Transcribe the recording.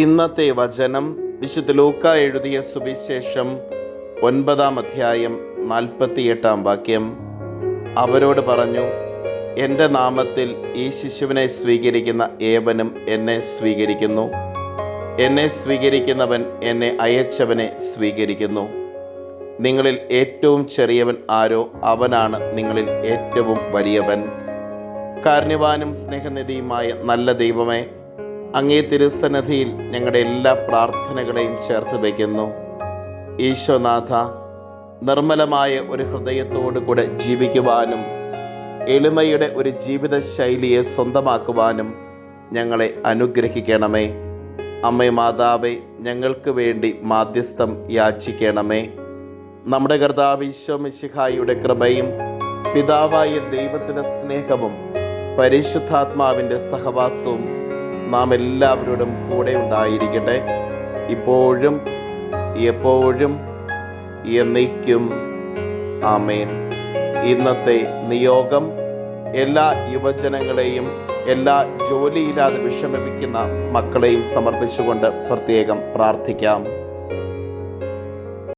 ഇന്നത്തെ വചനം വിശുദ്ധ ലൂക്ക എഴുതിയ സുവിശേഷം 9-ാം അധ്യായം 48-ാം വാക്യം. അവരോട് പറഞ്ഞു, എൻ്റെ നാമത്തിൽ ഈ ശിശുവിനെ സ്വീകരിക്കുന്ന ഏവനും എന്നെ സ്വീകരിക്കുന്നു. എന്നെ സ്വീകരിക്കുന്നവൻ എന്നെ അയച്ചവനെ സ്വീകരിക്കുന്നു. നിങ്ങളിൽ ഏറ്റവും ചെറിയവൻ ആരോ അവനാണ് നിങ്ങളിൽ ഏറ്റവും വലിയവൻ. കാരുണ്യവാനും സ്നേഹനിധിയുമായ നല്ല ദൈവമേ, അങ്ങേ തിരുസന്നിധിയിൽ ഞങ്ങളുടെ എല്ലാ പ്രാർത്ഥനകളെയും ചേർത്ത് വയ്ക്കുന്നു. ഈശോനാഥ, നിർമ്മലമായ ഒരു ഹൃദയത്തോടു കൂടെ ജീവിക്കുവാനും എളിമയുടെ ഒരു ജീവിത ശൈലിയെ സ്വന്തമാക്കുവാനും ഞങ്ങളെ അനുഗ്രഹിക്കണമേ. അമ്മേ മാതാവേ, ഞങ്ങൾക്ക് വേണ്ടി മാധ്യസ്ഥം യാചിക്കണമേ. നമ്മുടെ കർത്താവ് ഈശോ മിശിഹായുടെ കൃപയും പിതാവായ ദൈവത്തിൻ്റെ സ്നേഹവും പരിശുദ്ധാത്മാവിൻ്റെ സഹവാസവും നാം എല്ലാവരോടും കൂടെ ഉണ്ടായിരിക്കട്ടെ, ഇപ്പോഴും എപ്പോഴും എന്നേക്കും. ആമേൻ. ഇന്നത്തെ നിയോഗം എല്ലാ യുവജനങ്ങളെയും, എല്ലാ ജോലിയില്ലാതെ വിഷമിക്കുന്ന മക്കളെയും സമർപ്പിച്ചുകൊണ്ട് പ്രത്യേകം പ്രാർത്ഥിക്കാം.